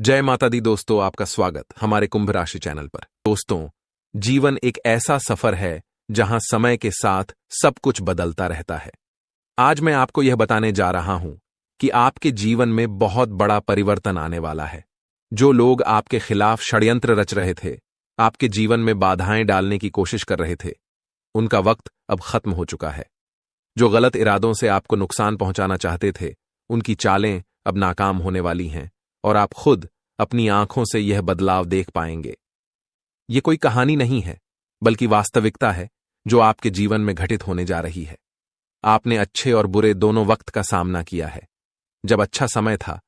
जय माता दी दोस्तों, आपका स्वागत हमारे कुंभ राशि चैनल पर। दोस्तों, जीवन एक ऐसा सफर है जहां समय के साथ सब कुछ बदलता रहता है। आज मैं आपको यह बताने जा रहा हूं कि आपके जीवन में बहुत बड़ा परिवर्तन आने वाला है। जो लोग आपके खिलाफ षड्यंत्र रच रहे थे, आपके जीवन में बाधाएं डालने की कोशिश कर रहे थे, उनका वक्त अब खत्म हो चुका है। जो गलत इरादों से आपको नुकसान पहुंचाना चाहते थे, उनकी चालें अब नाकाम होने वाली हैं और आप खुद अपनी आंखों से यह बदलाव देख पाएंगे। यह कोई कहानी नहीं है, बल्कि वास्तविकता है जो आपके जीवन में घटित होने जा रही है। आपने अच्छे और बुरे दोनों वक्त का सामना किया है। जब अच्छा समय था,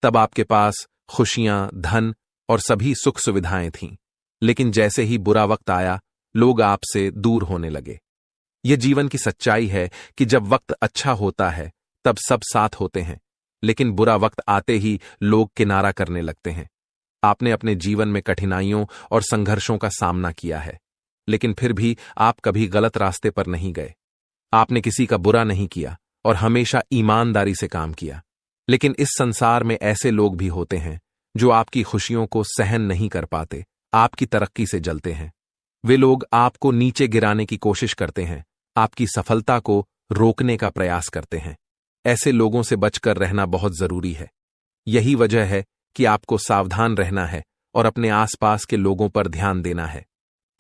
तब आपके पास खुशियां, धन और सभी सुख सुविधाएं थीं, लेकिन जैसे ही बुरा वक्त आया, लोग आपसे दूर होने लगे। यह जीवन की सच्चाई है कि जब वक्त अच्छा होता है, तब सब साथ होते हैं, लेकिन बुरा वक्त आते ही लोग किनारा करने लगते हैं। आपने अपने जीवन में कठिनाइयों और संघर्षों का सामना किया है, लेकिन फिर भी आप कभी गलत रास्ते पर नहीं गए। आपने किसी का बुरा नहीं किया और हमेशा ईमानदारी से काम किया। लेकिन इस संसार में ऐसे लोग भी होते हैं जो आपकी खुशियों को सहन नहीं कर पाते, आपकी तरक्की से जलते हैं। वे लोग आपको नीचे गिराने की कोशिश करते हैं, आपकी सफलता को रोकने का प्रयास करते हैं। ऐसे लोगों से बचकर रहना बहुत जरूरी है। यही वजह है कि आपको सावधान रहना है और अपने आसपास के लोगों पर ध्यान देना है।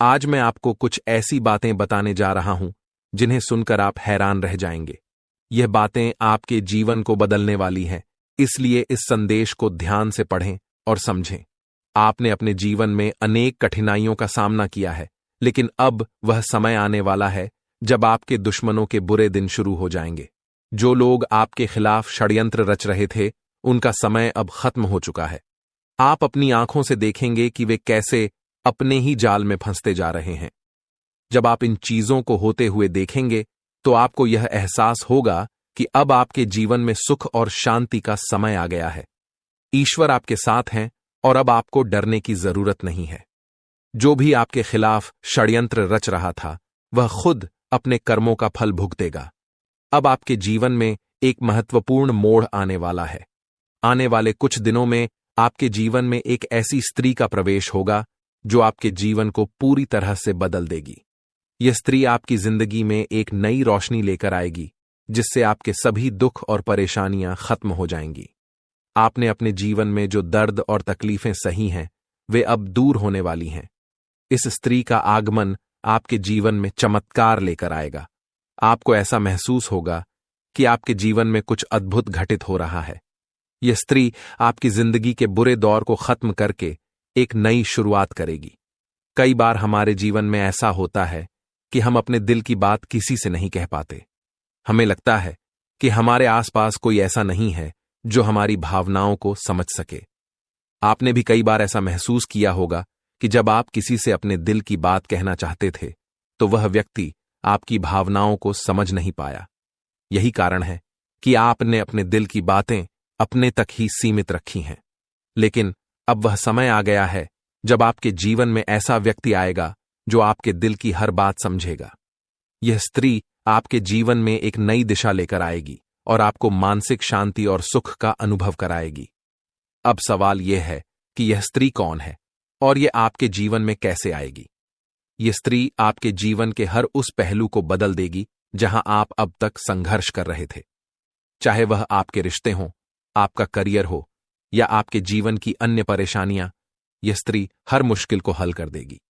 आज मैं आपको कुछ ऐसी बातें बताने जा रहा हूं जिन्हें सुनकर आप हैरान रह जाएंगे। यह बातें आपके जीवन को बदलने वाली हैं, इसलिए इस संदेश को ध्यान से पढ़ें और समझें। आपने अपने जीवन में अनेक कठिनाइयों का सामना किया है, लेकिन अब वह समय आने वाला है जब आपके दुश्मनों के बुरे दिन शुरू हो जाएंगे। जो लोग आपके खिलाफ षड्यंत्र रच रहे थे, उनका समय अब खत्म हो चुका है। आप अपनी आंखों से देखेंगे कि वे कैसे अपने ही जाल में फंसते जा रहे हैं। जब आप इन चीजों को होते हुए देखेंगे, तो आपको यह एहसास होगा कि अब आपके जीवन में सुख और शांति का समय आ गया है। ईश्वर आपके साथ हैं और अब आपको डरने की जरूरत नहीं है। जो भी आपके खिलाफ षड्यंत्र रच रहा था, वह खुद अपने कर्मों का फल भुगतेगा। अब आपके जीवन में एक महत्वपूर्ण मोड़ आने वाला है। आने वाले कुछ दिनों में आपके जीवन में एक ऐसी स्त्री का प्रवेश होगा जो आपके जीवन को पूरी तरह से बदल देगी। यह स्त्री आपकी जिंदगी में एक नई रोशनी लेकर आएगी, जिससे आपके सभी दुख और परेशानियां खत्म हो जाएंगी। आपने अपने जीवन में जो दर्द और तकलीफें सही हैं, वे अब दूर होने वाली हैं। इस स्त्री का आगमन आपके जीवन में चमत्कार लेकर आएगा। आपको ऐसा महसूस होगा कि आपके जीवन में कुछ अद्भुत घटित हो रहा है। यह स्त्री आपकी जिंदगी के बुरे दौर को खत्म करके एक नई शुरुआत करेगी। कई बार हमारे जीवन में ऐसा होता है कि हम अपने दिल की बात किसी से नहीं कह पाते। हमें लगता है कि हमारे आसपास कोई ऐसा नहीं है जो हमारी भावनाओं को समझ सके। आपने भी कई बार ऐसा महसूस किया होगा कि जब आप किसी से अपने दिल की बात कहना चाहते थे, तो वह व्यक्ति आपकी भावनाओं को समझ नहीं पाया। यही कारण है कि आपने अपने दिल की बातें अपने तक ही सीमित रखी हैं। लेकिन अब वह समय आ गया है जब आपके जीवन में ऐसा व्यक्ति आएगा जो आपके दिल की हर बात समझेगा। यह स्त्री आपके जीवन में एक नई दिशा लेकर आएगी और आपको मानसिक शांति और सुख का अनुभव कराएगी। अब सवाल यह है कि यह स्त्री कौन है और यह आपके जीवन में कैसे आएगी। यह स्त्री आपके जीवन के हर उस पहलू को बदल देगी जहां आप अब तक संघर्ष कर रहे थे। चाहे वह आपके रिश्ते हों, आपका करियर हो या आपके जीवन की अन्य परेशानियां, यह स्त्री हर मुश्किल को हल कर देगी।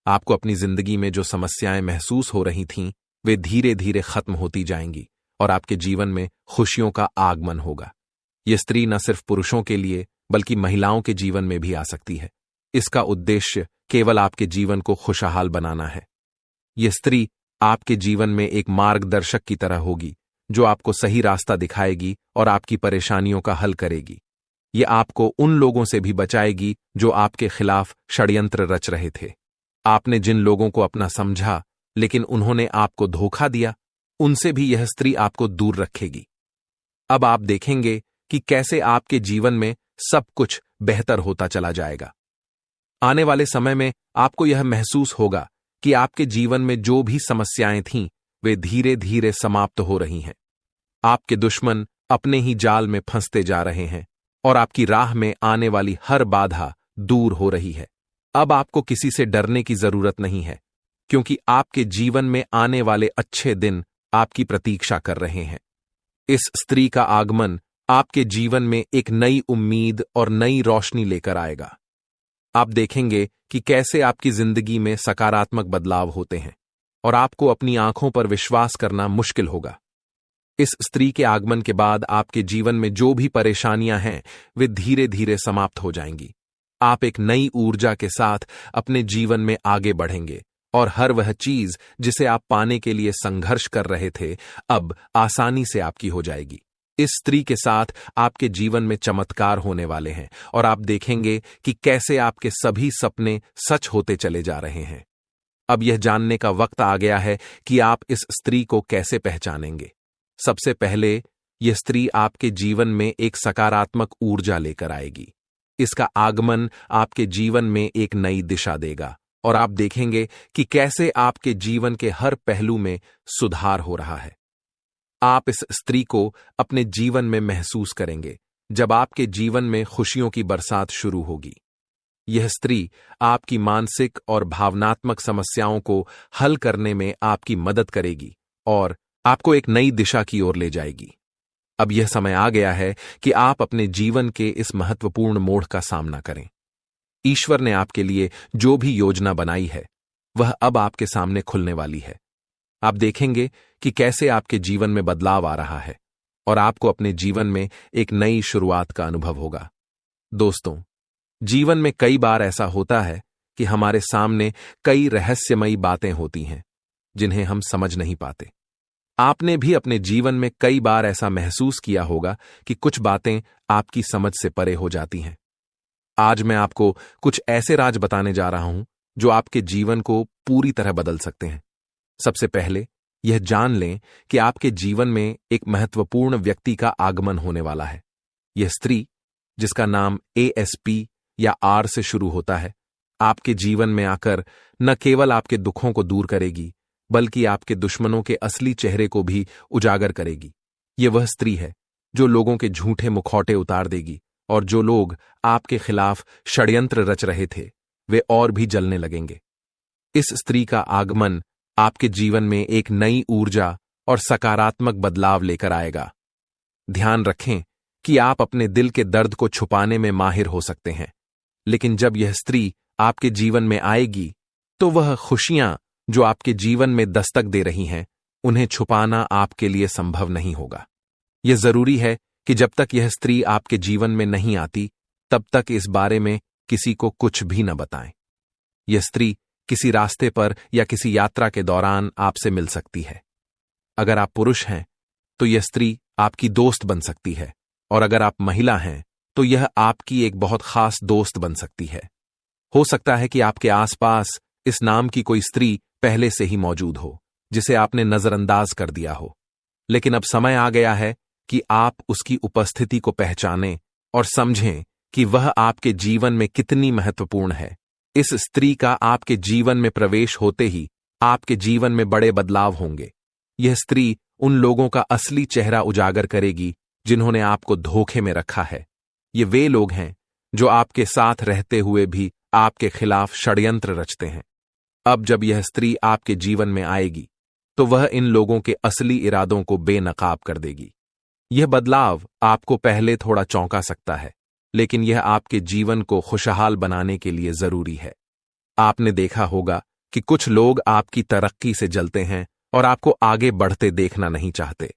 आपको अपनी जिंदगी में जो समस्याएं महसूस हो रही थीं, वे धीरे धीरे खत्म होती जाएंगी और आपके जीवन में खुशियों का आगमन होगा। यह स्त्री न सिर्फ पुरुषों के लिए बल्कि महिलाओं के जीवन में भी आ सकती है। इसका उद्देश्य केवल आपके जीवन को खुशहाल बनाना है। यह स्त्री आपके जीवन में एक मार्गदर्शक की तरह होगी जो आपको सही रास्ता दिखाएगी और आपकी परेशानियों का हल करेगी। यह आपको उन लोगों से भी बचाएगी जो आपके खिलाफ षड्यंत्र रच रहे थे। आपने जिन लोगों को अपना समझा लेकिन उन्होंने आपको धोखा दिया, उनसे भी यह स्त्री आपको दूर रखेगी। अब आप देखेंगे कि कैसे आपके जीवन में सब कुछ बेहतर होता चला जाएगा। आने वाले समय में आपको यह महसूस होगा कि आपके जीवन में जो भी समस्याएं थीं, वे धीरे धीरे समाप्त हो रही हैं। आपके दुश्मन अपने ही जाल में फंसते जा रहे हैं और आपकी राह में आने वाली हर बाधा दूर हो रही है। अब आपको किसी से डरने की जरूरत नहीं है, क्योंकि आपके जीवन में आने वाले अच्छे दिन आपकी प्रतीक्षा कर रहे हैं। इस स्त्री का आगमन आपके जीवन में एक नई उम्मीद और नई रोशनी लेकर आएगा। आप देखेंगे कि कैसे आपकी जिंदगी में सकारात्मक बदलाव होते हैं और आपको अपनी आंखों पर विश्वास करना मुश्किल होगा। इस स्त्री के आगमन के बाद आपके जीवन में जो भी परेशानियां हैं वे धीरे धीरे समाप्त हो जाएंगी। आप एक नई ऊर्जा के साथ अपने जीवन में आगे बढ़ेंगे और हर वह चीज जिसे आप पाने के लिए संघर्ष कर रहे थे अब आसानी से आपकी हो जाएगी। इस स्त्री के साथ आपके जीवन में चमत्कार होने वाले हैं और आप देखेंगे कि कैसे आपके सभी सपने सच होते चले जा रहे हैं। अब यह जानने का वक्त आ गया है कि आप इस स्त्री को कैसे पहचानेंगे। सबसे पहले यह स्त्री आपके जीवन में एक सकारात्मक ऊर्जा लेकर आएगी। इसका आगमन आपके जीवन में एक नई दिशा देगा और आप देखेंगे कि कैसे आपके जीवन के हर पहलू में सुधार हो रहा है। आप इस स्त्री को अपने जीवन में महसूस करेंगे जब आपके जीवन में खुशियों की बरसात शुरू होगी। यह स्त्री आपकी मानसिक और भावनात्मक समस्याओं को हल करने में आपकी मदद करेगी और आपको एक नई दिशा की ओर ले जाएगी। अब यह समय आ गया है कि आप अपने जीवन के इस महत्वपूर्ण मोड़ का सामना करें। ईश्वर ने आपके लिए जो भी योजना बनाई है वह अब आपके सामने खुलने वाली है। आप देखेंगे कि कैसे आपके जीवन में बदलाव आ रहा है और आपको अपने जीवन में एक नई शुरुआत का अनुभव होगा। दोस्तों, जीवन में कई बार ऐसा होता है कि हमारे सामने कई रहस्यमयी बातें होती हैं जिन्हें हम समझ नहीं पाते। आपने भी अपने जीवन में कई बार ऐसा महसूस किया होगा कि कुछ बातें आपकी समझ से परे हो जाती हैं। आज मैं आपको कुछ ऐसे राज बताने जा रहा हूं जो आपके जीवन को पूरी तरह बदल सकते हैं। सबसे पहले यह जान लें कि आपके जीवन में एक महत्वपूर्ण व्यक्ति का आगमन होने वाला है। यह स्त्री, जिसका नाम ASP या R से शुरू होता है, आपके जीवन में आकर न केवल आपके दुखों को दूर करेगी बल्कि आपके दुश्मनों के असली चेहरे को भी उजागर करेगी। यह वह स्त्री है जो लोगों के झूठे मुखौटे उतार देगी और जो लोग आपके खिलाफ षड्यंत्र रच रहे थे वे और भी जलने लगेंगे। इस स्त्री का आगमन आपके जीवन में एक नई ऊर्जा और सकारात्मक बदलाव लेकर आएगा। ध्यान रखें कि आप अपने दिल के दर्द को छुपाने में माहिर हो सकते हैं, लेकिन जब यह स्त्री आपके जीवन में आएगी तो वह खुशियां जो आपके जीवन में दस्तक दे रही हैं उन्हें छुपाना आपके लिए संभव नहीं होगा। यह जरूरी है कि जब तक यह स्त्री आपके जीवन में नहीं आती तब तक इस बारे में किसी को कुछ भी न बताएं। यह स्त्री किसी रास्ते पर या किसी यात्रा के दौरान आपसे मिल सकती है। अगर आप पुरुष हैं तो यह स्त्री आपकी दोस्त बन सकती है और अगर आप महिला हैं तो यह आपकी एक बहुत खास दोस्त बन सकती है। हो सकता है कि आपके आसपास इस नाम की कोई स्त्री पहले से ही मौजूद हो जिसे आपने नजरअंदाज कर दिया हो, लेकिन अब समय आ गया है कि आप उसकी उपस्थिति को पहचानें और समझें कि वह आपके जीवन में कितनी महत्वपूर्ण है। इस स्त्री का आपके जीवन में प्रवेश होते ही आपके जीवन में बड़े बदलाव होंगे। यह स्त्री उन लोगों का असली चेहरा उजागर करेगी जिन्होंने आपको धोखे में रखा है। ये वे लोग हैं जो आपके साथ रहते हुए भी आपके खिलाफ षड्यंत्र रचते हैं। अब जब यह स्त्री आपके जीवन में आएगी तो वह इन लोगों के असली इरादों को बेनकाब कर देगी। यह बदलाव आपको पहले थोड़ा चौंका सकता है, लेकिन यह आपके जीवन को खुशहाल बनाने के लिए जरूरी है। आपने देखा होगा कि कुछ लोग आपकी तरक्की से जलते हैं और आपको आगे बढ़ते देखना नहीं चाहते।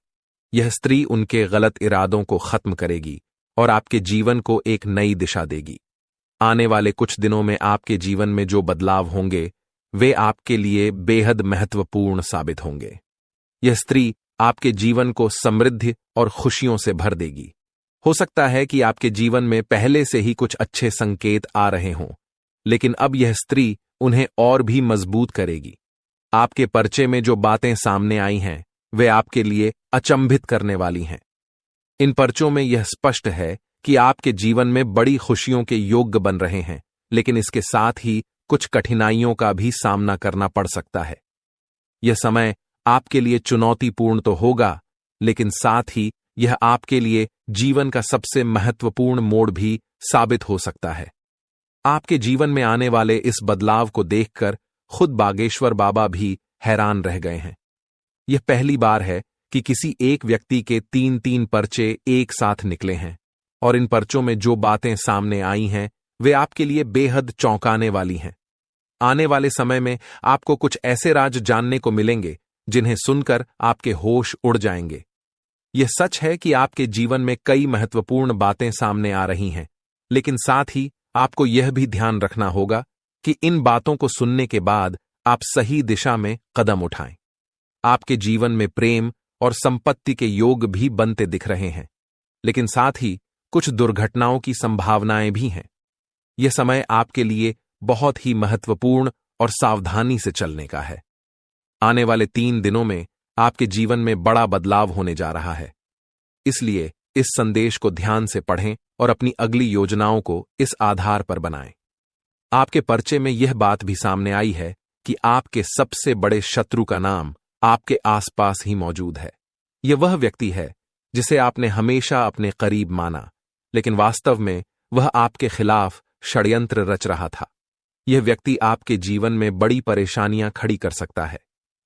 यह स्त्री उनके गलत इरादों को खत्म करेगी और आपके जीवन को एक नई दिशा देगी। आने वाले कुछ दिनों में आपके जीवन में जो बदलाव होंगे वे आपके लिए बेहद महत्वपूर्ण साबित होंगे। यह स्त्री आपके जीवन को समृद्धि और खुशियों से भर देगी। हो सकता है कि आपके जीवन में पहले से ही कुछ अच्छे संकेत आ रहे हों, लेकिन अब यह स्त्री उन्हें और भी मजबूत करेगी। आपके पर्चे में जो बातें सामने आई हैं वे आपके लिए अचंभित करने वाली हैं। इन पर्चों में यह स्पष्ट है कि आपके जीवन में बड़ी खुशियों के योग्य बन रहे हैं, लेकिन इसके साथ ही कुछ कठिनाइयों का भी सामना करना पड़ सकता है। यह समय आपके लिए चुनौतीपूर्ण तो होगा, लेकिन साथ ही यह आपके लिए जीवन का सबसे महत्वपूर्ण मोड़ भी साबित हो सकता है। आपके जीवन में आने वाले इस बदलाव को देखकर खुद बागेश्वर बाबा भी हैरान रह गए हैं। यह पहली बार है कि किसी एक व्यक्ति के 3-3 पर्चे एक साथ निकले हैं, और इन पर्चों में जो बातें सामने आई हैं वे आपके लिए बेहद चौंकाने वाली हैं। आने वाले समय में आपको कुछ ऐसे राज जानने को मिलेंगे जिन्हें सुनकर आपके होश उड़ जाएंगे। यह सच है कि आपके जीवन में कई महत्वपूर्ण बातें सामने आ रही हैं, लेकिन साथ ही आपको यह भी ध्यान रखना होगा कि इन बातों को सुनने के बाद आप सही दिशा में कदम उठाएं। आपके जीवन में प्रेम और संपत्ति के योग भी बनते दिख रहे हैं, लेकिन साथ ही कुछ दुर्घटनाओं की संभावनाएं भी हैं। यह समय आपके लिए बहुत ही महत्वपूर्ण और सावधानी से चलने का है। आने वाले 3 दिनों में आपके जीवन में बड़ा बदलाव होने जा रहा है, इसलिए इस संदेश को ध्यान से पढ़ें और अपनी अगली योजनाओं को इस आधार पर बनाएं। आपके पर्चे में यह बात भी सामने आई है कि आपके सबसे बड़े शत्रु का नाम आपके आसपास ही मौजूद है। यह वह व्यक्ति है जिसे आपने हमेशा अपने करीब माना, लेकिन वास्तव में वह आपके खिलाफ षड्यंत्र रच रहा था। यह व्यक्ति आपके जीवन में बड़ी परेशानियां खड़ी कर सकता है,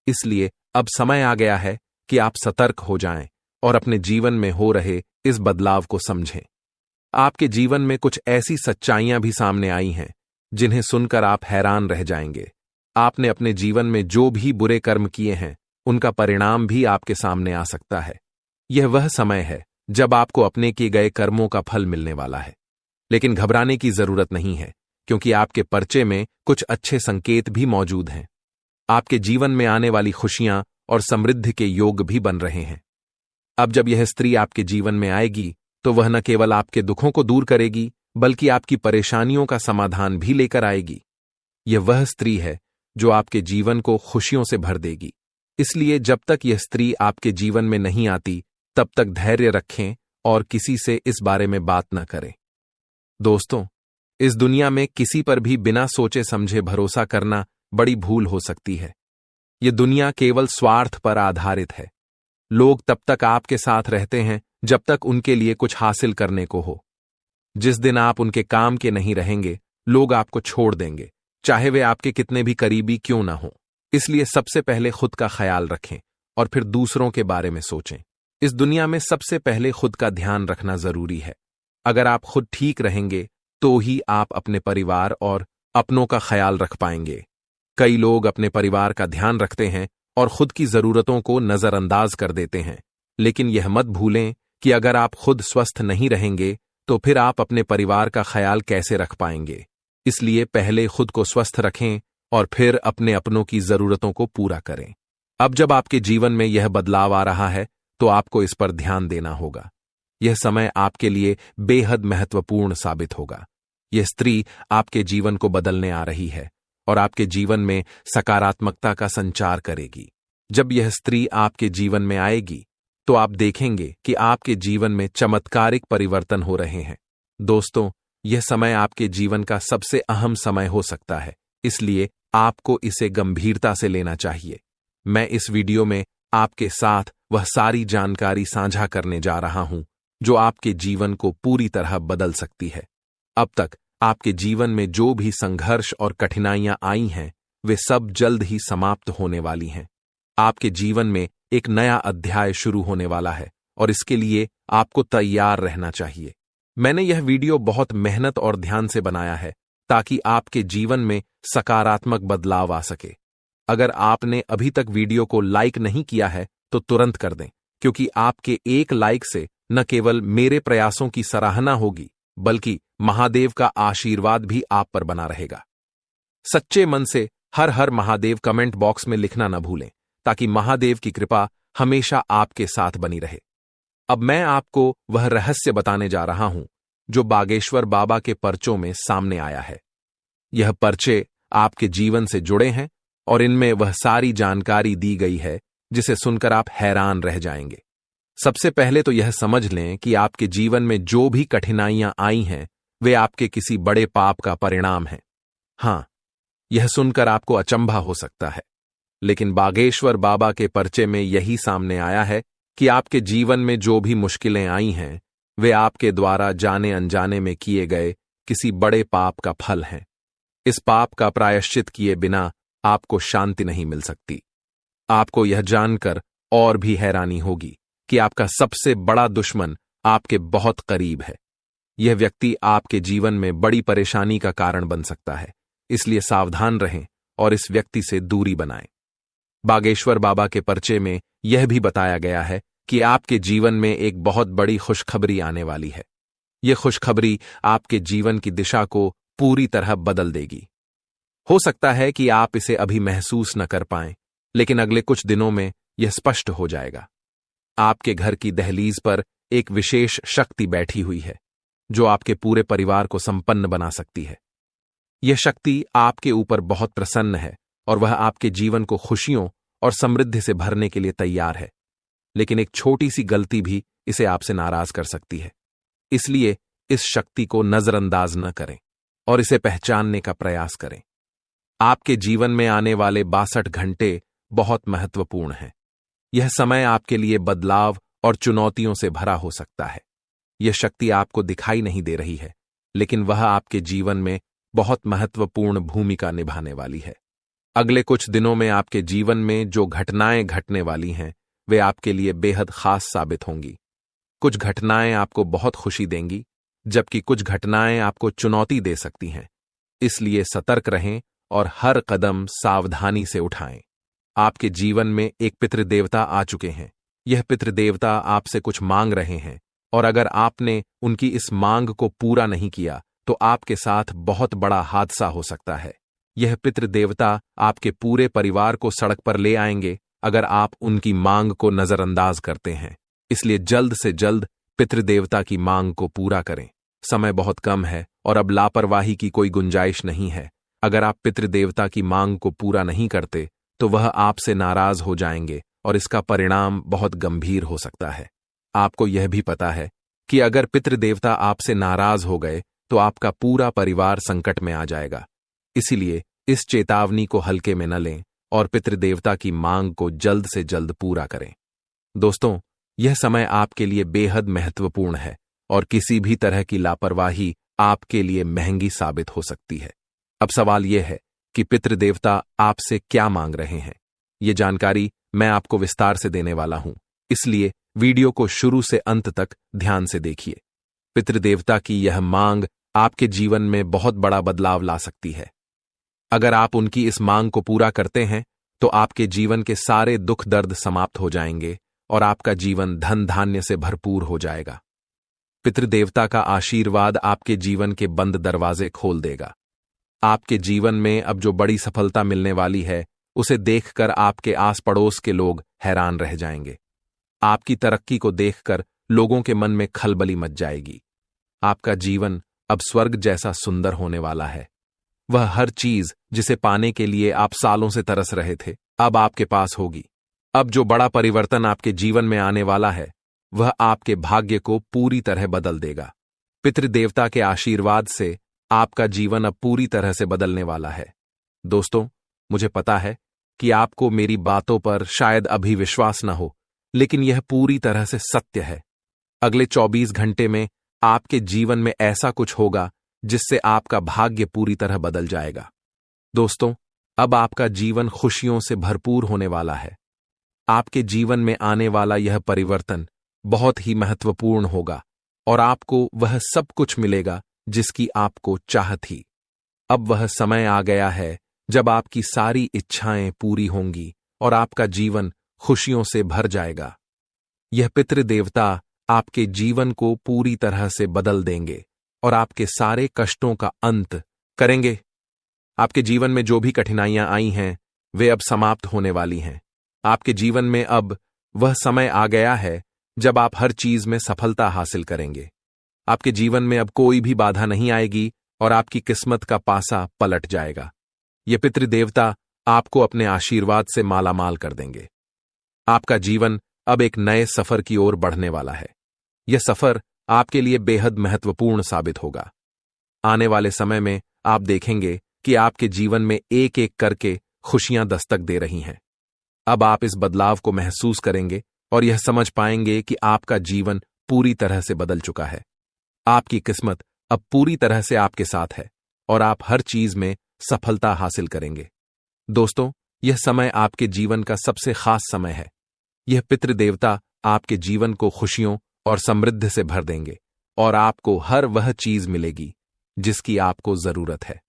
इसलिए अब समय आ गया है कि आप सतर्क हो जाएं और अपने जीवन में हो रहे इस बदलाव को समझें। आपके जीवन में कुछ ऐसी सच्चाइयां भी सामने आई हैं जिन्हें सुनकर आप हैरान रह जाएंगे। आपने अपने जीवन में जो भी बुरे कर्म किए हैं उनका परिणाम भी आपके सामने आ सकता है। यह वह समय है जब आपको अपने किए गए कर्मों का फल मिलने वाला है, लेकिन घबराने की जरूरत नहीं है, क्योंकि आपके पर्चे में कुछ अच्छे संकेत भी मौजूद हैं। आपके जीवन में आने वाली खुशियां और समृद्धि के योग भी बन रहे हैं। अब जब यह स्त्री आपके जीवन में आएगी तो वह न केवल आपके दुखों को दूर करेगी, बल्कि आपकी परेशानियों का समाधान भी लेकर आएगी। यह वह स्त्री है जो आपके जीवन को खुशियों से भर देगी। इसलिए जब तक यह स्त्री आपके जीवन में नहीं आती, तब तक धैर्य रखें और किसी से इस बारे में बात न करें। दोस्तों, इस दुनिया में किसी पर भी बिना सोचे समझे भरोसा करना बड़ी भूल हो सकती है। यह दुनिया केवल स्वार्थ पर आधारित है। लोग तब तक आपके साथ रहते हैं जब तक उनके लिए कुछ हासिल करने को हो। जिस दिन आप उनके काम के नहीं रहेंगे, लोग आपको छोड़ देंगे, चाहे वे आपके कितने भी करीबी क्यों ना हो। इसलिए सबसे पहले खुद का ख्याल रखें और फिर दूसरों के बारे में सोचें। इस दुनिया में सबसे पहले खुद का ध्यान रखना जरूरी है। अगर आप खुद ठीक रहेंगे तो ही आप अपने परिवार और अपनों का ख्याल रख पाएंगे। कई लोग अपने परिवार का ध्यान रखते हैं और खुद की जरूरतों को नजरअंदाज कर देते हैं, लेकिन यह मत भूलें कि अगर आप खुद स्वस्थ नहीं रहेंगे तो फिर आप अपने परिवार का ख्याल कैसे रख पाएंगे। इसलिए पहले खुद को स्वस्थ रखें और फिर अपने अपनों की जरूरतों को पूरा करें। अब जब आपके जीवन में यह बदलाव आ रहा है तो आपको इस पर ध्यान देना होगा। यह समय आपके लिए बेहद महत्वपूर्ण साबित होगा। यह स्त्री आपके जीवन को बदलने आ रही है और आपके जीवन में सकारात्मकता का संचार करेगी। जब यह स्त्री आपके जीवन में आएगी तो आप देखेंगे कि आपके जीवन में चमत्कारिक परिवर्तन हो रहे हैं। दोस्तों, यह समय आपके जीवन का सबसे अहम समय हो सकता है, इसलिए आपको इसे गंभीरता से लेना चाहिए। मैं इस वीडियो में आपके साथ वह सारी जानकारी साझा करने जा रहा हूं जो आपके जीवन को पूरी तरह बदल सकती है। अब तक आपके जीवन में जो भी संघर्ष और कठिनाइयां आई हैं, वे सब जल्द ही समाप्त होने वाली हैं। आपके जीवन में एक नया अध्याय शुरू होने वाला है और इसके लिए आपको तैयार रहना चाहिए। मैंने यह वीडियो बहुत मेहनत और ध्यान से बनाया है ताकि आपके जीवन में सकारात्मक बदलाव आ सके। अगर आपने अभी तक वीडियो को लाइक नहीं किया है तो तुरंत कर दें, क्योंकि आपके एक लाइक से न केवल मेरे प्रयासों की सराहना होगी, बल्कि महादेव का आशीर्वाद भी आप पर बना रहेगा। सच्चे मन से हर हर महादेव कमेंट बॉक्स में लिखना न भूलें, ताकि महादेव की कृपा हमेशा आपके साथ बनी रहे। अब मैं आपको वह रहस्य बताने जा रहा हूं जो बागेश्वर बाबा के पर्चों में सामने आया है। यह पर्चे आपके जीवन से जुड़े हैं और इनमें वह सारी जानकारी दी गई है जिसे सुनकर आप हैरान रह जाएंगे। सबसे पहले तो यह समझ लें कि आपके जीवन में जो भी कठिनाइयां आई हैं, वे आपके किसी बड़े पाप का परिणाम हैं। हां, यह सुनकर आपको अचंभा हो सकता है, लेकिन बागेश्वर बाबा के पर्चे में यही सामने आया है कि आपके जीवन में जो भी मुश्किलें आई हैं, वे आपके द्वारा जाने अनजाने में किए गए किसी बड़े पाप का फल हैं। इस पाप का प्रायश्चित किए बिना आपको शांति नहीं मिल सकती। आपको यह जानकर और भी हैरानी होगी कि आपका सबसे बड़ा दुश्मन आपके बहुत करीब है। यह व्यक्ति आपके जीवन में बड़ी परेशानी का कारण बन सकता है, इसलिए सावधान रहें और इस व्यक्ति से दूरी बनाएं। बागेश्वर बाबा के पर्चे में यह भी बताया गया है कि आपके जीवन में एक बहुत बड़ी खुशखबरी आने वाली है। यह खुशखबरी आपके जीवन की दिशा को पूरी तरह बदल देगी। हो सकता है कि आप इसे अभी महसूस न कर पाएं, लेकिन अगले कुछ दिनों में यह स्पष्ट हो जाएगा। आपके घर की दहलीज पर एक विशेष शक्ति बैठी हुई है, जो आपके पूरे परिवार को संपन्न बना सकती है। यह शक्ति आपके ऊपर बहुत प्रसन्न है और वह आपके जीवन को खुशियों और समृद्धि से भरने के लिए तैयार है। लेकिन एक छोटी सी गलती भी इसे आपसे नाराज कर सकती है। इसलिए इस शक्ति को नजरअंदाज न करें और इसे पहचानने का प्रयास करें। आपके जीवन में आने वाले 62 घंटे बहुत महत्वपूर्ण हैं। यह समय आपके लिए बदलाव और चुनौतियों से भरा हो सकता है। यह शक्ति आपको दिखाई नहीं दे रही है, लेकिन वह आपके जीवन में बहुत महत्वपूर्ण भूमिका निभाने वाली है। अगले कुछ दिनों में आपके जीवन में जो घटनाएं घटने वाली हैं, वे आपके लिए बेहद खास साबित होंगी। कुछ घटनाएं आपको बहुत खुशी देंगी, जबकि कुछ घटनाएं आपको चुनौती दे सकती हैं। इसलिए सतर्क रहें और हर कदम सावधानी से उठाएं। आपके जीवन में एक पितृदेवता आ चुके हैं। यह पितृदेवता आपसे कुछ मांग रहे हैं, और अगर आपने उनकी इस मांग को पूरा नहीं किया तो आपके साथ बहुत बड़ा हादसा हो सकता है। यह पितृदेवता आपके पूरे परिवार को सड़क पर ले आएंगे अगर आप उनकी मांग को नजरअंदाज करते हैं। इसलिए जल्द से जल्द पितृदेवता की मांग को पूरा करें। समय बहुत कम है और अब लापरवाही की कोई गुंजाइश नहीं है। अगर आप पितृदेवता की मांग को पूरा नहीं करते तो वह आपसे नाराज हो जाएंगे और इसका परिणाम बहुत गंभीर हो सकता है। आपको यह भी पता है कि अगर पितृदेवता आपसे नाराज हो गए तो आपका पूरा परिवार संकट में आ जाएगा। इसीलिए इस चेतावनी को हल्के में न लें और पितृदेवता की मांग को जल्द से जल्द पूरा करें। दोस्तों, यह समय आपके लिए बेहद महत्वपूर्ण है और किसी भी तरह की लापरवाही आपके लिए महंगी साबित हो सकती है। अब सवाल यह है कि पितृदेवता आपसे क्या मांग रहे हैं। ये जानकारी मैं आपको विस्तार से देने वाला हूं, इसलिए वीडियो को शुरू से अंत तक ध्यान से देखिए। पितृदेवता की यह मांग आपके जीवन में बहुत बड़ा बदलाव ला सकती है। अगर आप उनकी इस मांग को पूरा करते हैं तो आपके जीवन के सारे दुख दर्द समाप्त हो जाएंगे और आपका जीवन धन धान्य से भरपूर हो जाएगा। पितृदेवता का आशीर्वाद आपके जीवन के बंद दरवाजे खोल देगा। आपके जीवन में अब जो बड़ी सफलता मिलने वाली है, उसे देखकर आपके आस पड़ोस के लोग हैरान रह जाएंगे। आपकी तरक्की को देखकर लोगों के मन में खलबली मच जाएगी। आपका जीवन अब स्वर्ग जैसा सुंदर होने वाला है। वह हर चीज जिसे पाने के लिए आप सालों से तरस रहे थे, अब आपके पास होगी। अब जो बड़ा परिवर्तन आपके जीवन में आने वाला है, वह आपके भाग्य को पूरी तरह बदल देगा। पितृदेवता के आशीर्वाद से आपका जीवन अब पूरी तरह से बदलने वाला है। दोस्तों, मुझे पता है कि आपको मेरी बातों पर शायद अभी विश्वास न हो, लेकिन यह पूरी तरह से सत्य है। अगले 24 घंटे में आपके जीवन में ऐसा कुछ होगा जिससे आपका भाग्य पूरी तरह बदल जाएगा। दोस्तों, अब आपका जीवन खुशियों से भरपूर होने वाला है। आपके जीवन में आने वाला यह परिवर्तन बहुत ही महत्वपूर्ण होगा और आपको वह सब कुछ मिलेगा जिसकी आपको चाह थी। अब वह समय आ गया है जब आपकी सारी इच्छाएं पूरी होंगी और आपका जीवन खुशियों से भर जाएगा। यह पितृदेवता आपके जीवन को पूरी तरह से बदल देंगे और आपके सारे कष्टों का अंत करेंगे। आपके जीवन में जो भी कठिनाइयां आई हैं, वे अब समाप्त होने वाली हैं। आपके जीवन में अब वह समय आ गया है जब आप हर चीज में सफलता हासिल करेंगे। आपके जीवन में अब कोई भी बाधा नहीं आएगी और आपकी किस्मत का पासा पलट जाएगा। ये पितृदेवता आपको अपने आशीर्वाद से मालामाल कर देंगे। आपका जीवन अब एक नए सफर की ओर बढ़ने वाला है। यह सफर आपके लिए बेहद महत्वपूर्ण साबित होगा। आने वाले समय में आप देखेंगे कि आपके जीवन में एक एक करके खुशियां दस्तक दे रही हैं। अब आप इस बदलाव को महसूस करेंगे और यह समझ पाएंगे कि आपका जीवन पूरी तरह से बदल चुका है। आपकी किस्मत अब पूरी तरह से आपके साथ है और आप हर चीज में सफलता हासिल करेंगे। दोस्तों, यह समय आपके जीवन का सबसे खास समय है। यह पितृदेवता आपके जीवन को खुशियों और समृद्धि से भर देंगे और आपको हर वह चीज मिलेगी जिसकी आपको जरूरत है।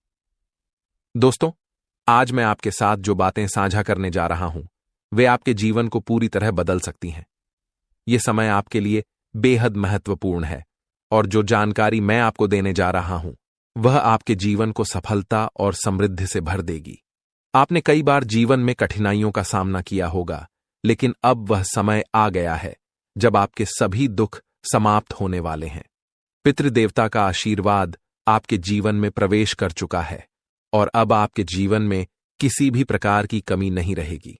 दोस्तों, आज मैं आपके साथ जो बातें साझा करने जा रहा हूं, वे आपके जीवन को पूरी तरह बदल सकती हैं। यह समय आपके लिए बेहद महत्वपूर्ण है और जो जानकारी मैं आपको देने जा रहा हूं, वह आपके जीवन को सफलता और समृद्धि से भर देगी। आपने कई बार जीवन में कठिनाइयों का सामना किया होगा, लेकिन अब वह समय आ गया है जब आपके सभी दुख समाप्त होने वाले हैं। पितृदेवता का आशीर्वाद आपके जीवन में प्रवेश कर चुका है और अब आपके जीवन में किसी भी प्रकार की कमी नहीं रहेगी।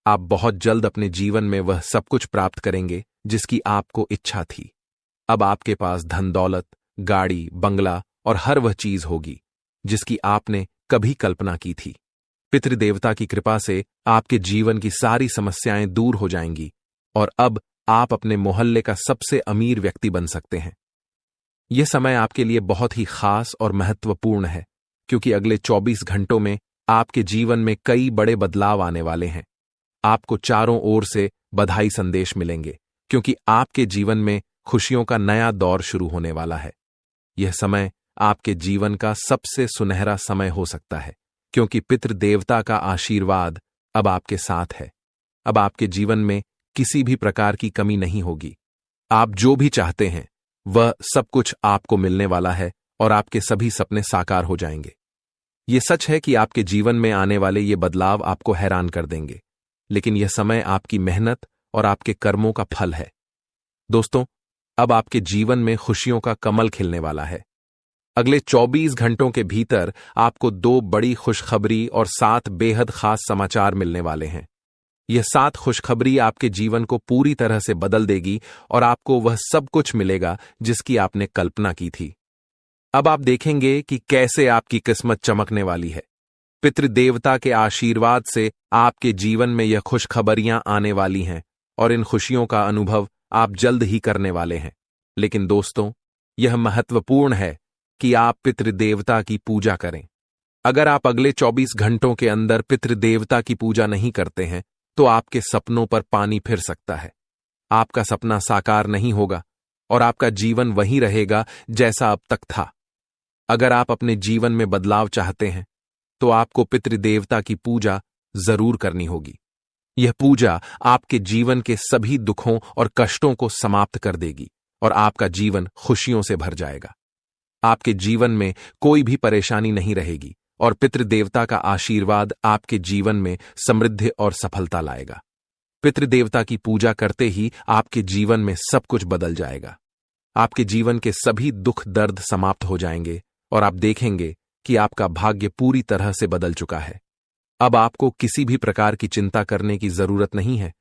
आप बहुत जल्द अपने जीवन में वह सब कुछ प्राप्त करेंगे जिसकी आपको इच्छा थी। अब आपके पास धन दौलत, गाड़ी, बंगला और हर वह चीज होगी जिसकी आपने कभी कल्पना की थी। पितृदेवता की कृपा से आपके जीवन की सारी समस्याएं दूर हो जाएंगी और अब आप अपने मोहल्ले का सबसे अमीर व्यक्ति बन सकते हैं। यह समय आपके लिए बहुत ही खास और महत्वपूर्ण है क्योंकि अगले 24 घंटों में आपके जीवन में कई बड़े बदलाव आने वाले हैं। आपको चारों ओर से बधाई संदेश मिलेंगे क्योंकि आपके जीवन में खुशियों का नया दौर शुरू होने वाला है। यह समय आपके जीवन का सबसे सुनहरा समय हो सकता है क्योंकि पितृदेवता का आशीर्वाद अब आपके साथ है। अब आपके जीवन में किसी भी प्रकार की कमी नहीं होगी। आप जो भी चाहते हैं वह सब कुछ आपको मिलने वाला है और आपके सभी सपने साकार हो जाएंगे। यह सच है कि आपके जीवन में आने वाले ये बदलाव आपको हैरान कर देंगे, लेकिन यह समय आपकी मेहनत और आपके कर्मों का फल है। दोस्तों, अब आपके जीवन में खुशियों का कमल खिलने वाला है। अगले 24 घंटों के भीतर आपको 2 बड़ी खुशखबरी और 7 बेहद खास समाचार मिलने वाले हैं। यह 7 खुशखबरी आपके जीवन को पूरी तरह से बदल देगी और आपको वह सब कुछ मिलेगा जिसकी आपने कल्पना की थी। अब आप देखेंगे कि कैसे आपकी किस्मत चमकने वाली है। पितृदेवता के आशीर्वाद से आपके जीवन में यह खुशखबरियां आने वाली हैं और इन खुशियों का अनुभव आप जल्द ही करने वाले हैं। लेकिन दोस्तों, यह महत्वपूर्ण है कि आप पितृदेवता की पूजा करें। अगर आप अगले 24 घंटों के अंदर पितृदेवता की पूजा नहीं करते हैं तो आपके सपनों पर पानी फिर सकता है। आपका सपना साकार नहीं होगा और आपका जीवन वही रहेगा जैसा अब तक था। अगर आप अपने जीवन में बदलाव चाहते हैं तो आपको पितृदेवता की पूजा जरूर करनी होगी। यह पूजा आपके जीवन के सभी दुखों और कष्टों को समाप्त कर देगी और आपका जीवन खुशियों से भर जाएगा। आपके जीवन में कोई भी परेशानी नहीं रहेगी और पितृदेवता का आशीर्वाद आपके जीवन में समृद्धि और सफलता लाएगा। पितृदेवता की पूजा करते ही आपके जीवन में सब कुछ बदल जाएगा। आपके जीवन के सभी दुख दर्द समाप्त हो जाएंगे और आप देखेंगे कि आपका भाग्य पूरी तरह से बदल चुका है। अब आपको किसी भी प्रकार की चिंता करने की जरूरत नहीं है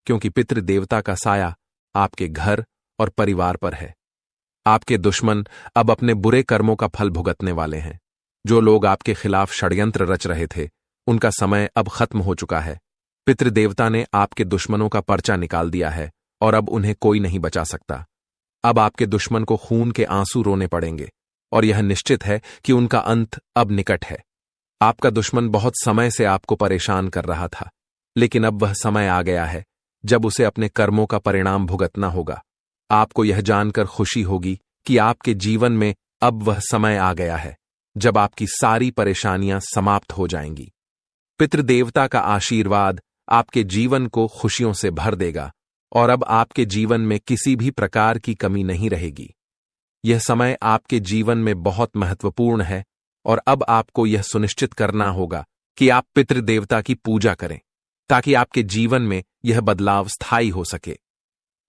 क्योंकि पितृदेवता का साया आपके घर और परिवार पर है। आपके दुश्मन अब अपने बुरे कर्मों का फल भुगतने वाले हैं। जो लोग आपके खिलाफ षड्यंत्र रच रहे थे, उनका समय अब खत्म हो चुका है। पितृदेवता ने आपके दुश्मनों का पर्चा निकाल दिया है और अब उन्हें कोई नहीं बचा सकता। अब आपके दुश्मन को खून के आंसू रोने पड़ेंगे और यह निश्चित है कि उनका अंत अब निकट है। आपका दुश्मन बहुत समय से आपको परेशान कर रहा था, लेकिन अब वह समय आ गया है जब उसे अपने कर्मों का परिणाम भुगतना होगा। आपको यह जानकर खुशी होगी कि आपके जीवन में अब वह समय आ गया है जब आपकी सारी परेशानियां समाप्त हो जाएंगी। पितृदेवता का आशीर्वाद आपके जीवन को खुशियों से भर देगा और अब आपके जीवन में किसी भी प्रकार की कमी नहीं रहेगी। यह समय आपके जीवन में बहुत महत्वपूर्ण है और अब आपको यह सुनिश्चित करना होगा कि आप पितृदेवता की पूजा करें ताकि आपके जीवन में यह बदलाव स्थायी हो सके।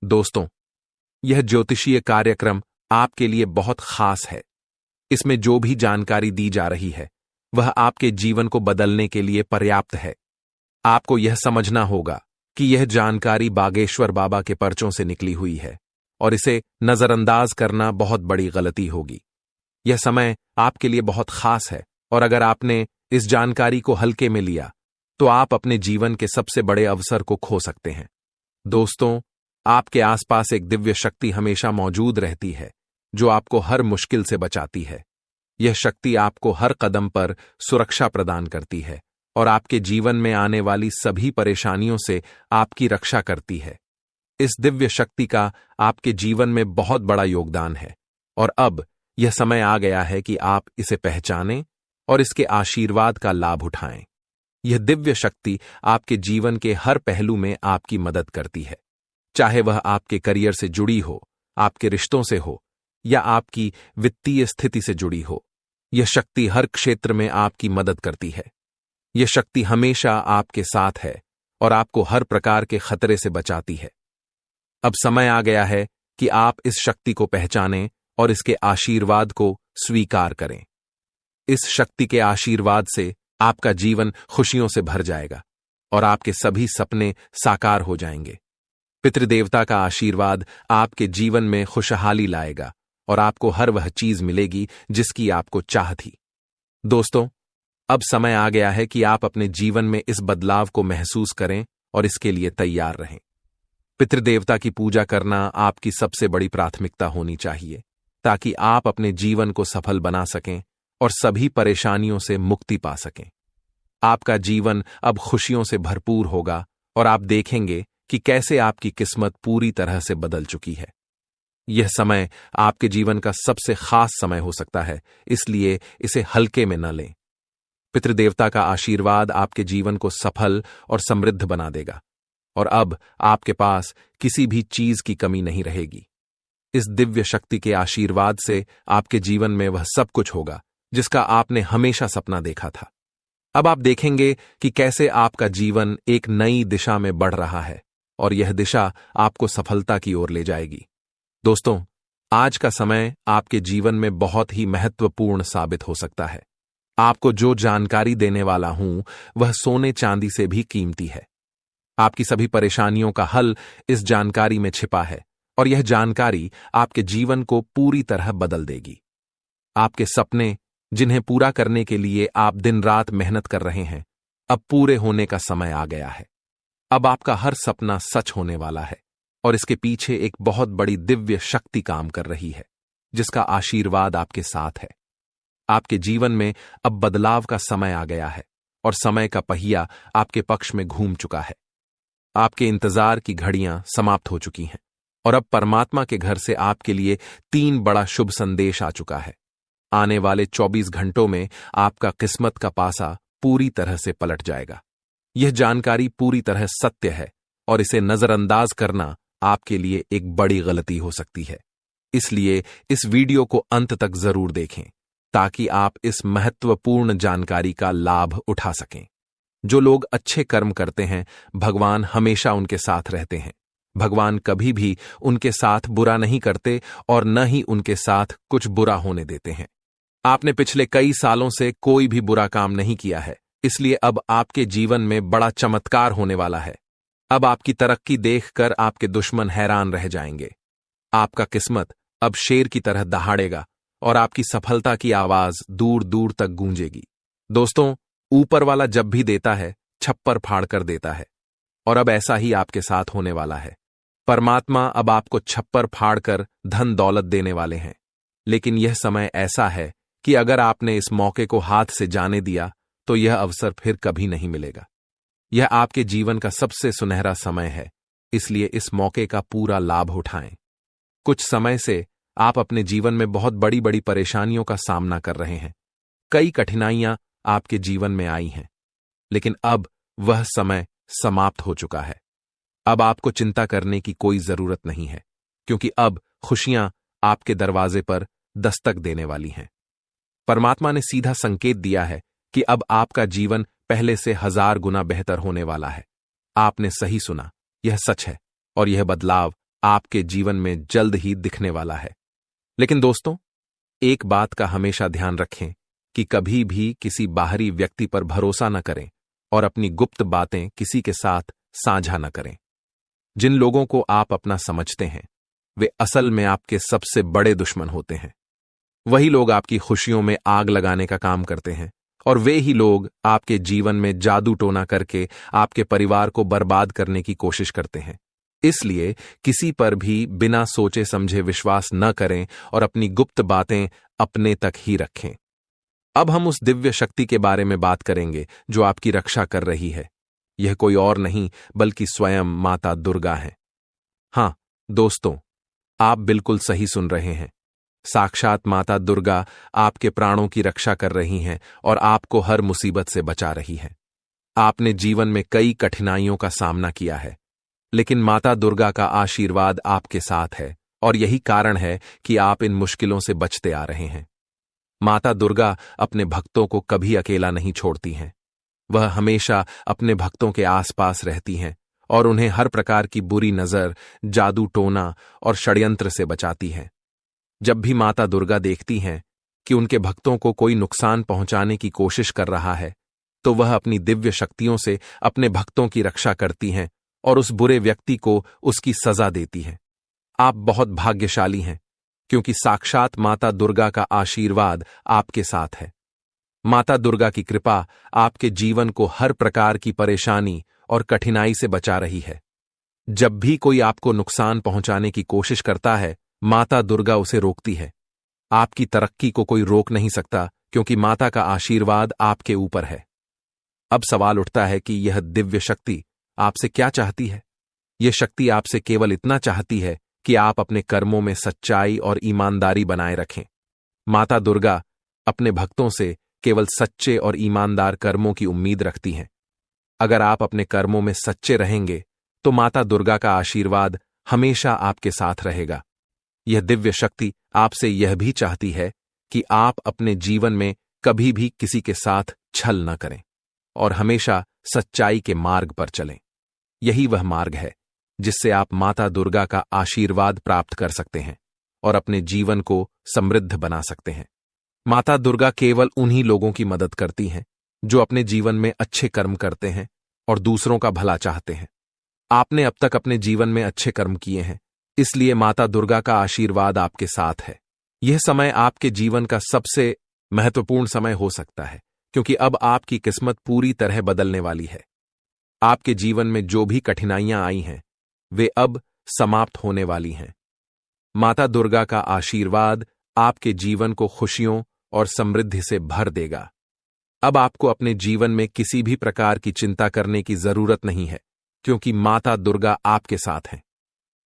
दोस्तों, यह ज्योतिषीय कार्यक्रम आपके लिए बहुत खास है। इसमें जो भी जानकारी दी जा रही है वह आपके जीवन को बदलने के लिए पर्याप्त है। आपको यह समझना होगा कि यह जानकारी बागेश्वर बाबा के पर्चों से निकली हुई है और इसे नजरअंदाज करना बहुत बड़ी गलती होगी। यह समय आपके लिए बहुत खास है और अगर आपने इस जानकारी को हल्के में लिया तो आप अपने जीवन के सबसे बड़े अवसर को खो सकते हैं। दोस्तों, आपके आसपास एक दिव्य शक्ति हमेशा मौजूद रहती है जो आपको हर मुश्किल से बचाती है। यह शक्ति आपको हर कदम पर सुरक्षा प्रदान करती है और आपके जीवन में आने वाली सभी परेशानियों से आपकी रक्षा करती है। इस दिव्य शक्ति का आपके जीवन में बहुत बड़ा योगदान है और अब यह समय आ गया है कि आप इसे पहचानें और इसके आशीर्वाद का लाभ उठाएं। यह दिव्य शक्ति आपके जीवन के हर पहलू में आपकी मदद करती है, चाहे वह आपके करियर से जुड़ी हो, आपके रिश्तों से हो या आपकी वित्तीय स्थिति से जुड़ी हो। यह शक्ति हर क्षेत्र में आपकी मदद करती है। यह शक्ति हमेशा आपके साथ है और आपको हर प्रकार के खतरे से बचाती है। अब समय आ गया है कि आप इस शक्ति को पहचानें और इसके आशीर्वाद को स्वीकार करें। इस शक्ति के आशीर्वाद से आपका जीवन खुशियों से भर जाएगा और आपके सभी सपने साकार हो जाएंगे। पितृदेवता का आशीर्वाद आपके जीवन में खुशहाली लाएगा और आपको हर वह चीज मिलेगी जिसकी आपको चाह थी। दोस्तों, अब समय आ गया है कि आप अपने जीवन में इस बदलाव को महसूस करें और इसके लिए तैयार रहें। पितृदेवता की पूजा करना आपकी सबसे बड़ी प्राथमिकता होनी चाहिए ताकि आप अपने जीवन को सफल बना सकें और सभी परेशानियों से मुक्ति पा सकें। आपका जीवन अब खुशियों से भरपूर होगा और आप देखेंगे कि कैसे आपकी किस्मत पूरी तरह से बदल चुकी है। यह समय आपके जीवन का सबसे खास समय हो सकता है, इसलिए इसे हल्के में न लें। पितृदेवता का आशीर्वाद आपके जीवन को सफल और समृद्ध बना देगा और अब आपके पास किसी भी चीज की कमी नहीं रहेगी। इस दिव्य शक्ति के आशीर्वाद से आपके जीवन में वह सब कुछ होगा जिसका आपने हमेशा सपना देखा था। अब आप देखेंगे कि कैसे आपका जीवन एक नई दिशा में बढ़ रहा है और यह दिशा आपको सफलता की ओर ले जाएगी। दोस्तों, आज का समय आपके जीवन में बहुत ही महत्वपूर्ण साबित हो सकता है। आपको जो जानकारी देने वाला हूं वह सोने चांदी से भी कीमती है। आपकी सभी परेशानियों का हल इस जानकारी में छिपा है और यह जानकारी आपके जीवन को पूरी तरह बदल देगी। आपके सपने, जिन्हें पूरा करने के लिए आप दिन रात मेहनत कर रहे हैं, अब पूरे होने का समय आ गया है। अब आपका हर सपना सच होने वाला है और इसके पीछे एक बहुत बड़ी दिव्य शक्ति काम कर रही है जिसका आशीर्वाद आपके साथ है। आपके जीवन में अब बदलाव का समय आ गया है और समय का पहिया आपके पक्ष में घूम चुका है। आपके इंतजार की घड़ियां समाप्त हो चुकी हैं और अब परमात्मा के घर से आपके लिए 3 बड़ा शुभ संदेश आ चुका है। आने वाले 24 घंटों में आपका किस्मत का पासा पूरी तरह से पलट जाएगा। यह जानकारी पूरी तरह सत्य है और इसे नजरअंदाज करना आपके लिए एक बड़ी गलती हो सकती है। इसलिए इस वीडियो को अंत तक जरूर देखें ताकि आप इस महत्वपूर्ण जानकारी का लाभ उठा सकें। जो लोग अच्छे कर्म करते हैं, भगवान हमेशा उनके साथ रहते हैं। भगवान कभी भी उनके साथ बुरा नहीं करते और न ही उनके साथ कुछ बुरा होने देते हैं। आपने पिछले कई सालों से कोई भी बुरा काम नहीं किया है, इसलिए अब आपके जीवन में बड़ा चमत्कार होने वाला है। अब आपकी तरक्की देखकर आपके दुश्मन हैरान रह जाएंगे। आपका किस्मत अब शेर की तरह दहाड़ेगा और आपकी सफलता की आवाज दूर दूर तक गूंजेगी। दोस्तों, ऊपर वाला जब भी देता है, छप्पर फाड़ कर देता है और अब ऐसा ही आपके साथ होने वाला है। परमात्मा अब आपको छप्पर फाड़ कर धन दौलत देने वाले हैं, लेकिन यह समय ऐसा है कि अगर आपने इस मौके को हाथ से जाने दिया तो यह अवसर फिर कभी नहीं मिलेगा। यह आपके जीवन का सबसे सुनहरा समय है, इसलिए इस मौके का पूरा लाभ उठाएं। कुछ समय से आप अपने जीवन में बहुत बड़ी बड़ी परेशानियों का सामना कर रहे हैं। कई कठिनाइयां आपके जीवन में आई हैं, लेकिन अब वह समय समाप्त हो चुका है। अब आपको चिंता करने की कोई जरूरत नहीं है, क्योंकि अब खुशियां आपके दरवाजे पर दस्तक देने वाली हैं। परमात्मा ने सीधा संकेत दिया है कि अब आपका जीवन पहले से 1000 गुना बेहतर होने वाला है। आपने सही सुना, यह सच है और यह बदलाव आपके जीवन में जल्द ही दिखने वाला है। लेकिन दोस्तों, एक बात का हमेशा ध्यान रखें कि कभी भी किसी बाहरी व्यक्ति पर भरोसा न करें और अपनी गुप्त बातें किसी के साथ साझा न करें। जिन लोगों को आप अपना समझते हैं, वे असल में आपके सबसे बड़े दुश्मन होते हैं। वही लोग आपकी खुशियों में आग लगाने का काम करते हैं और वे ही लोग आपके जीवन में जादू टोना करके आपके परिवार को बर्बाद करने की कोशिश करते हैं। इसलिए किसी पर भी बिना सोचे समझे विश्वास न करें और अपनी गुप्त बातें अपने तक ही रखें। अब हम उस दिव्य शक्ति के बारे में बात करेंगे जो आपकी रक्षा कर रही है। यह कोई और नहीं बल्कि स्वयं माता दुर्गा है। हाँ दोस्तों, आप बिल्कुल सही सुन रहे हैं। साक्षात माता दुर्गा आपके प्राणों की रक्षा कर रही हैं और आपको हर मुसीबत से बचा रही है। आपने जीवन में कई कठिनाइयों का सामना किया है, लेकिन माता दुर्गा का आशीर्वाद आपके साथ है और यही कारण है कि आप इन मुश्किलों से बचते आ रहे हैं। माता दुर्गा अपने भक्तों को कभी अकेला नहीं छोड़ती हैं। वह हमेशा अपने भक्तों के आसपास रहती हैं और उन्हें हर प्रकार की बुरी नजर, जादू टोना और षड्यंत्र से बचाती हैं। जब भी माता दुर्गा देखती हैं कि उनके भक्तों को कोई नुकसान पहुंचाने की कोशिश कर रहा है, तो वह अपनी दिव्य शक्तियों से अपने भक्तों की रक्षा करती हैं और उस बुरे व्यक्ति को उसकी सजा देती हैं। आप बहुत भाग्यशाली हैं, क्योंकि साक्षात माता दुर्गा का आशीर्वाद आपके साथ है। माता दुर्गा की कृपा आपके जीवन को हर प्रकार की परेशानी और कठिनाई से बचा रही है। जब भी कोई आपको नुकसान पहुंचाने की कोशिश करता है, माता दुर्गा उसे रोकती है। आपकी तरक्की को कोई रोक नहीं सकता, क्योंकि माता का आशीर्वाद आपके ऊपर है। अब सवाल उठता है कि यह दिव्य शक्ति आपसे क्या चाहती है? यह शक्ति आपसे केवल इतना चाहती है कि आप अपने कर्मों में सच्चाई और ईमानदारी बनाए रखें। माता दुर्गा अपने भक्तों से केवल सच्चे और ईमानदार कर्मों की उम्मीद रखती हैं। अगर आप अपने कर्मों में सच्चे रहेंगे, तो माता दुर्गा का आशीर्वाद हमेशा आपके साथ रहेगा। यह दिव्य शक्ति आपसे यह भी चाहती है कि आप अपने जीवन में कभी भी किसी के साथ छल न करें और हमेशा सच्चाई के मार्ग पर चलें। यही वह मार्ग है जिससे आप माता दुर्गा का आशीर्वाद प्राप्त कर सकते हैं और अपने जीवन को समृद्ध बना सकते हैं। माता दुर्गा केवल उन्हीं लोगों की मदद करती हैं जो अपने जीवन में अच्छे कर्म करते हैं और दूसरों का भला चाहते हैं। आपने अब तक अपने जीवन में अच्छे कर्म किए हैं, इसलिए माता दुर्गा का आशीर्वाद आपके साथ है। यह समय आपके जीवन का सबसे महत्वपूर्ण समय हो सकता है, क्योंकि अब आपकी किस्मत पूरी तरह बदलने वाली है। आपके जीवन में जो भी कठिनाइयां आई हैं, वे अब समाप्त होने वाली हैं। माता दुर्गा का आशीर्वाद आपके जीवन को खुशियों और समृद्धि से भर देगा। अब आपको अपने जीवन में किसी भी प्रकार की चिंता करने की जरूरत नहीं है, क्योंकि माता दुर्गा आपके साथ हैं।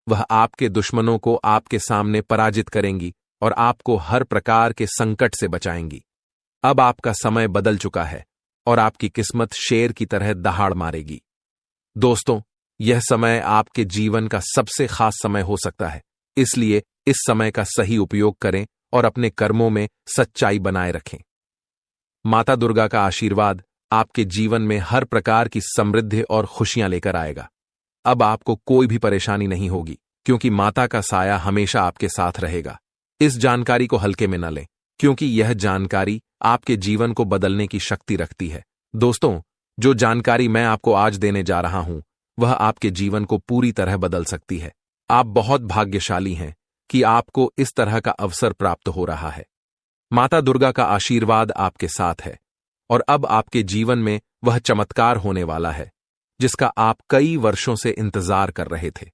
वह आपके दुश्मनों को आपके सामने पराजित करेंगी और आपको हर प्रकार के संकट से बचाएंगी। अब आपका समय बदल चुका है और आपकी किस्मत शेर की तरह दहाड़ मारेगी। दोस्तों, यह समय आपके जीवन का सबसे खास समय हो सकता है, इसलिए इस समय का सही उपयोग करें और अपने कर्मों में सच्चाई बनाए रखें। माता दुर्गा का आशीर्वाद आपके जीवन में हर प्रकार की समृद्धि और खुशियां लेकर आएगा। अब आपको कोई भी परेशानी नहीं होगी, क्योंकि माता का साया हमेशा आपके साथ रहेगा। इस जानकारी को हल्के में न लें, क्योंकि यह जानकारी आपके जीवन को बदलने की शक्ति रखती है। दोस्तों, जो जानकारी मैं आपको आज देने जा रहा हूं, वह आपके जीवन को पूरी तरह बदल सकती है। आप बहुत भाग्यशाली हैं कि आपको इस तरह का अवसर प्राप्त हो रहा है। माता दुर्गा का आशीर्वाद आपके साथ है और अब आपके जीवन में वह चमत्कार होने वाला है जिसका आप कई वर्षों से इंतजार कर रहे थे।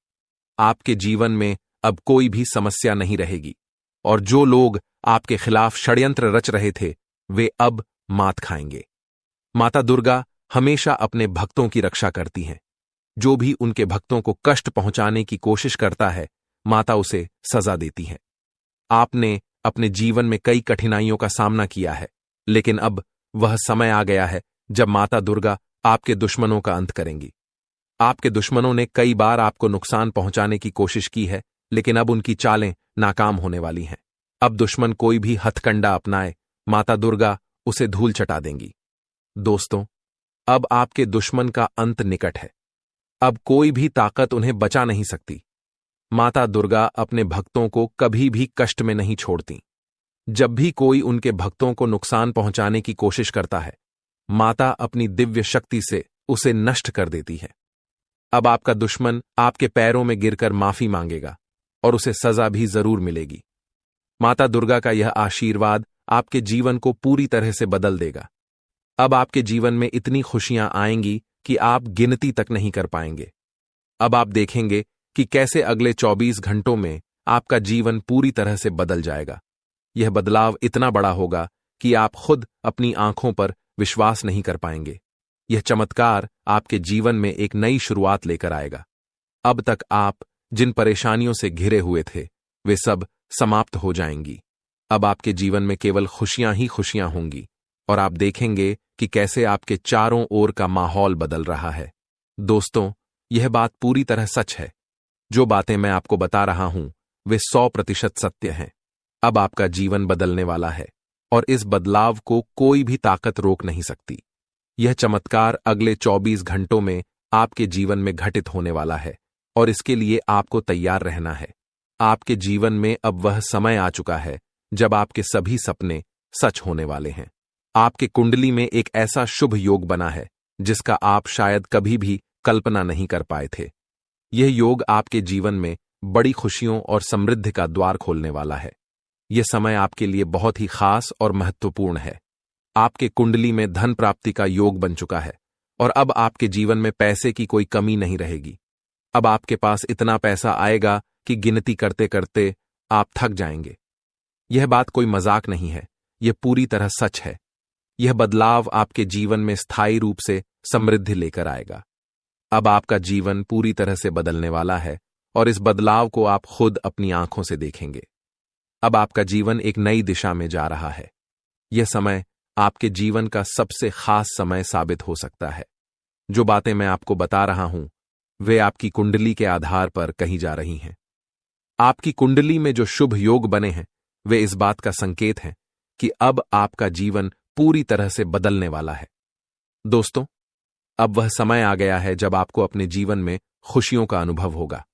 आपके जीवन में अब कोई भी समस्या नहीं रहेगी और जो लोग आपके खिलाफ षड्यंत्र रच रहे थे, वे अब मात खाएंगे। माता दुर्गा हमेशा अपने भक्तों की रक्षा करती हैं। जो भी उनके भक्तों को कष्ट पहुंचाने की कोशिश करता है, माता उसे सजा देती है। आपने अपने जीवन में कई कठिनाइयों का सामना किया है, लेकिन अब वह समय आ गया है जब माता दुर्गा आपके दुश्मनों का अंत करेंगी। आपके दुश्मनों ने कई बार आपको नुकसान पहुंचाने की कोशिश की है, लेकिन अब उनकी चालें नाकाम होने वाली हैं। अब दुश्मन कोई भी हथकंडा अपनाए, माता दुर्गा उसे धूल चटा देंगी। दोस्तों, अब आपके दुश्मन का अंत निकट है। अब कोई भी ताकत उन्हें बचा नहीं सकती। माता दुर्गा अपने भक्तों को कभी भी कष्ट में नहीं छोड़ती। जब भी कोई उनके भक्तों को नुकसान पहुंचाने की कोशिश करता है, माता अपनी दिव्य शक्ति से उसे नष्ट कर देती है। अब आपका दुश्मन आपके पैरों में गिरकर माफी मांगेगा और उसे सजा भी जरूर मिलेगी। माता दुर्गा का यह आशीर्वाद आपके जीवन को पूरी तरह से बदल देगा। अब आपके जीवन में इतनी खुशियां आएंगी कि आप गिनती तक नहीं कर पाएंगे। अब आप देखेंगे कि कैसे अगले 24 घंटों में आपका जीवन पूरी तरह से बदल जाएगा। यह बदलाव इतना बड़ा होगा कि आप खुद अपनी आंखों पर विश्वास नहीं कर पाएंगे। यह चमत्कार आपके जीवन में एक नई शुरुआत लेकर आएगा। अब तक आप जिन परेशानियों से घिरे हुए थे, वे सब समाप्त हो जाएंगी। अब आपके जीवन में केवल खुशियां ही खुशियां होंगी और आप देखेंगे कि कैसे आपके चारों ओर का माहौल बदल रहा है। दोस्तों, यह बात पूरी तरह सच है। जो बातें मैं आपको बता रहा हूं, वे 100% सत्य हैं। अब आपका जीवन बदलने वाला है और इस बदलाव को कोई भी ताकत रोक नहीं सकती। यह चमत्कार अगले 24 घंटों में आपके जीवन में घटित होने वाला है और इसके लिए आपको तैयार रहना है। आपके जीवन में अब वह समय आ चुका है जब आपके सभी सपने सच होने वाले हैं। आपके कुंडली में एक ऐसा शुभ योग बना है जिसका आप शायद कभी भी कल्पना नहीं कर पाए थे। यह योग आपके जीवन में बड़ी खुशियों और समृद्धि का द्वार खोलने वाला है। यह समय आपके लिए बहुत ही खास और महत्वपूर्ण है। आपके कुंडली में धन प्राप्ति का योग बन चुका है और अब आपके जीवन में पैसे की कोई कमी नहीं रहेगी। अब आपके पास इतना पैसा आएगा कि गिनती करते करते आप थक जाएंगे। यह बात कोई मजाक नहीं है, यह पूरी तरह सच है। यह बदलाव आपके जीवन में स्थायी रूप से समृद्धि लेकर आएगा। अब आपका जीवन पूरी तरह से बदलने वाला है और इस बदलाव को आप खुद अपनी आंखों से देखेंगे। अब आपका जीवन एक नई दिशा में जा रहा है। यह समय आपके जीवन का सबसे खास समय साबित हो सकता है। जो बातें मैं आपको बता रहा हूं, वे आपकी कुंडली के आधार पर कही जा रही हैं। आपकी कुंडली में जो शुभ योग बने हैं, वे इस बात का संकेत हैं कि अब आपका जीवन पूरी तरह से बदलने वाला है। दोस्तों, अब वह समय आ गया है जब आपको अपने जीवन में खुशियों का अनुभव होगा।